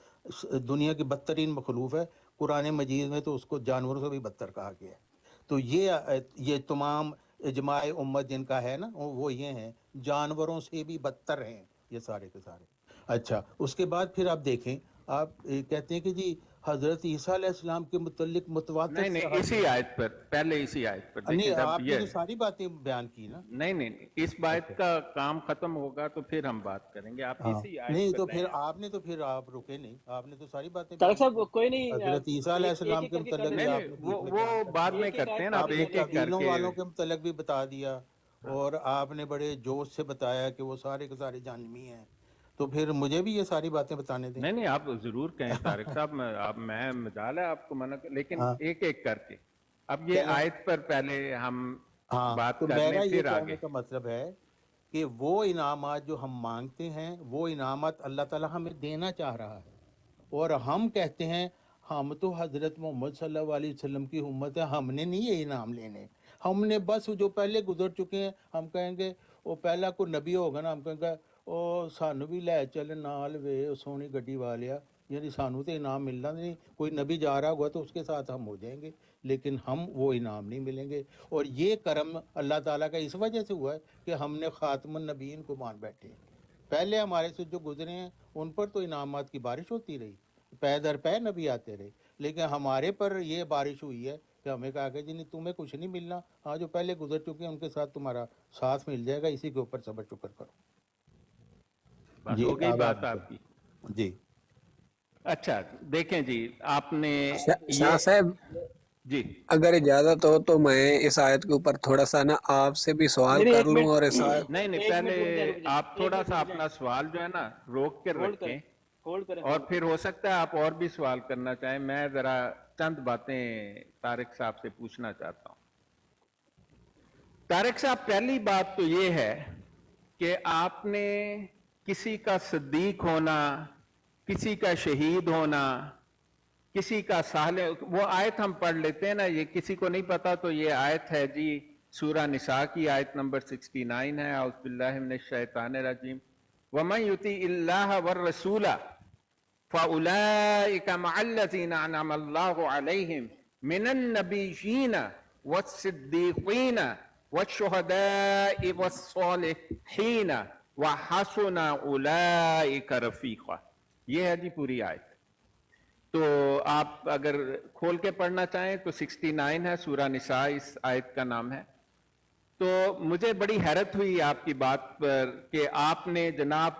S2: دنیا کی بدترین مخلوق ہے، قرآن مجید میں تو اس کو جانوروں سے بھی بدتر کہا گیا ہے۔ تو یہ تمام اجماع امت جن کا ہے نا، وہ یہ ہیں جانوروں سے بھی بدتر ہیں یہ سارے کے سارے۔ اچھا، اس کے بعد پھر آپ دیکھیں، آپ کہتے ہیں کہ جی حضرت عیسیٰ علیہ السلام کے متعلق متواتر
S1: نہیں اسی آیت پر، پہلے اسی آیت پر
S2: نہیں،
S1: دیکھیں،
S2: آپ
S1: جب
S2: نے
S1: یہ
S2: تو ساری باتیں بیان کی نا۔
S1: نہیں اس بات کا کام ختم ہوگا تو پھر ہم بات کریں گے، آپ
S2: ہاں
S1: اسی آیت
S2: نہیں،
S1: پر
S2: تو
S1: لیں۔
S2: پھر آپ رکے نہیں، آپ نے تو ساری باتیں
S3: طارق
S2: بیان
S3: صاحب
S2: کی۔
S3: کوئی نہیں،
S2: حضرت عیسیٰ علیہ السلام
S3: ایک
S2: کے
S3: کر کے کر
S2: متعلق بھی
S3: لیتے
S2: آپ
S3: ہیں،
S2: نے
S1: وہ
S2: بیچ میں بیان کر
S1: بعد
S2: دیا،
S1: میں کرتے ہیں نا، آپ
S2: آپ نے
S1: ایک ایک کر
S2: تعویلوں
S1: کے۔
S2: والوں کے متعلق بھی بتا دیا، اور آپ نے بڑے جوش سے بتایا کہ وہ سارے کے سارے جہنمی ہیں، تو پھر مجھے بھی یہ ساری باتیں بتانے دیں۔
S1: نہیں آپ ضرور کہیں طارق صاحب، میں مجال ہے آپ کو منع لیکن
S2: ہاں
S1: ایک ایک کر کے۔ اب یہ
S2: چلیں،
S1: آیت پر پہلے ہم
S2: ہاں
S1: بات
S2: تو
S1: کر لیں
S2: میرا یہ
S1: پھر آگے۔
S2: کہنے کا مطلب ہے کہ وہ انعامات جو ہم مانگتے ہیں وہ انعامات اللہ تعالیٰ ہمیں دینا چاہ رہا ہے، اور ہم کہتے ہیں ہم تو حضرت محمد صلی اللہ علیہ وسلم کی امت ہے، ہم نے نہیں یہ انعام لینے، ہم نے بس جو پہلے گزر چکے ہیں، ہم کہیں گے وہ پہلا کوئی نبی ہوگا نا، ہم کہیں گے او سانو بھی لے چل نال وے سونی گڈی والیا، یعنی سانو تو انعام ملنا نہیں، کوئی نبی جا رہا ہوگا تو اس کے ساتھ ہم ہو جائیں گے، لیکن ہم وہ انعام نہیں ملیں گے۔ اور یہ کرم اللہ تعالیٰ کا اس وجہ سے ہوا ہے کہ ہم نے خاتم النبیین کو مان بیٹھے ہیں۔ پہلے ہمارے سے جو گزرے ہیں ان پر تو انعامات کی بارش ہوتی رہی، پے در پے نبی آتے رہے، لیکن ہمارے پر یہ بارش ہوئی ہے کہ ہمیں کہا کہ جی نہیں، تمہیں کچھ نہیں ملنا، ہاں جو پہلے گزر چکے ہیں ان کے ساتھ تمہارا ساتھ مل جائے گا، اسی کے اوپر صبر شکر کرو۔
S1: بس
S2: جی
S1: ہو گئی
S2: اب
S1: بات آپ کی۔
S2: جی
S1: اچھا دیکھیں جی، آپ نے
S8: شاہ صاحب
S1: جی
S8: اگر اجازت ہو تو میں اس آیت کے اوپر تھوڑا سا نا آپ سے بھی سوال
S3: نہیں
S8: کر
S3: ایک
S8: لوں،
S3: منٹ،
S8: اور اس آیت
S1: نہیں
S3: ایک منٹ
S1: پہلے
S3: رک جائیں، رک جائیں،
S1: آپ
S3: ایک
S1: تھوڑا
S3: منٹ
S1: سا
S3: رک جائیں،
S1: اپنا سوال جو ہے نا روک کر
S3: ہولڈ کریں،
S1: رکھیں،
S3: ہولڈ کریں،
S1: اور پھر ہو سکتا ہے آپ اور بھی سوال کرنا چاہیں۔ میں ذرا چند باتیں طارق صاحب سے پوچھنا چاہتا ہوں۔ طارق صاحب، پہلی بات تو یہ ہے کہ آپ نے کسی کا صدیق ہونا، کسی کا شہید ہونا، کسی کا صالح، وہ آیت ہم پڑھ لیتے ہیں نا، یہ کسی کو نہیں پتا تو یہ آیت ہے جی سورہ نساء کی آیت نمبر 69 ہے، اعوذ باللہ من الشیطان الرجیم، وَمَن يُطِعِ اللَّهَ وَالرَّسُولَ فَأُولَئِكَ مَعَ الَّذِينَ أَنْعَمَ اللَّهُ عَلَيْهِمْ مِنَ النَّبِيِّينَ وَالصِّدِّيقِينَ وَالشُّهَدَاءِ وَالصَّالِحِينَ وَحَسُنَ أُولَئِكَ رَفِيقًا۔ یہ ہے جی پوری آیت۔ تو آپ اگر کھول کے پڑھنا چاہیں تو 69 ہے، سورہ نساء اس آیت کا نام ہے۔ تو مجھے بڑی حیرت ہوئی آپ کی بات پر کہ آپ نے جناب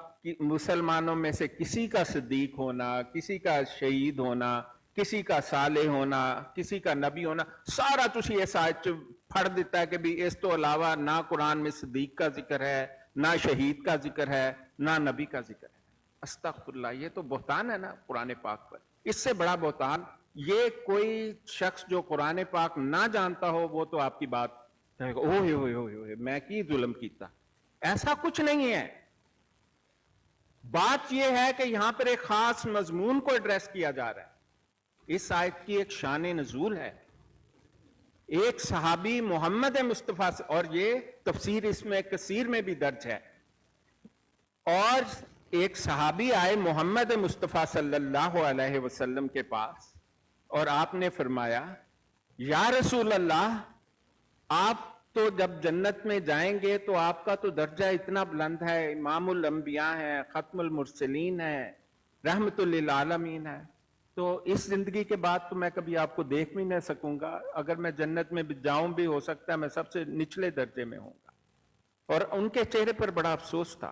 S1: مسلمانوں میں سے کسی کا صدیق ہونا، کسی کا شہید ہونا، کسی کا صالح ہونا، کسی کا نبی ہونا، سارا تسی اس آیت چ پھڑ دیتا ہے کہ بھی اس تو علاوہ نہ قرآن میں صدیق کا ذکر ہے، نہ شہید کا ذکر ہے، نہ نبی کا ذکر ہے۔ استغفر اللہ، یہ تو بہتان ہے نا قرآن پاک پر۔ اس سے بڑا بہتان یہ کوئی شخص جو قرآن پاک نہ جانتا ہو وہ تو آپ کی بات کہے گا اوہ ہوئے ہوئے ہوئے میں کی ظلم کیتا۔ ایسا کچھ نہیں ہے۔ بات یہ ہے کہ یہاں پر ایک خاص مضمون کو ایڈریس کیا جا رہا ہے۔ اس آیت کی ایک شان نزول ہے، ایک صحابی محمد مصطفیٰ سے، اور یہ تفسیر اس میں کثیر میں بھی درج ہے، اور ایک صحابی آئے محمد مصطفیٰ صلی اللہ علیہ وسلم کے پاس، اور آپ نے فرمایا یا رسول اللہ، آپ تو جب جنت میں جائیں گے تو آپ کا تو درجہ اتنا بلند ہے، امام الانبیاء ہے، ختم المرسلین ہے، رحمت للعالمین ہے، تو اس زندگی کے بعد تو میں کبھی آپ کو دیکھ بھی نہ سکوں گا، اگر میں جنت میں جاؤں بھی ہو سکتا ہے میں سب سے نچلے درجے میں ہوں گا۔ اور ان کے چہرے پر بڑا افسوس تھا۔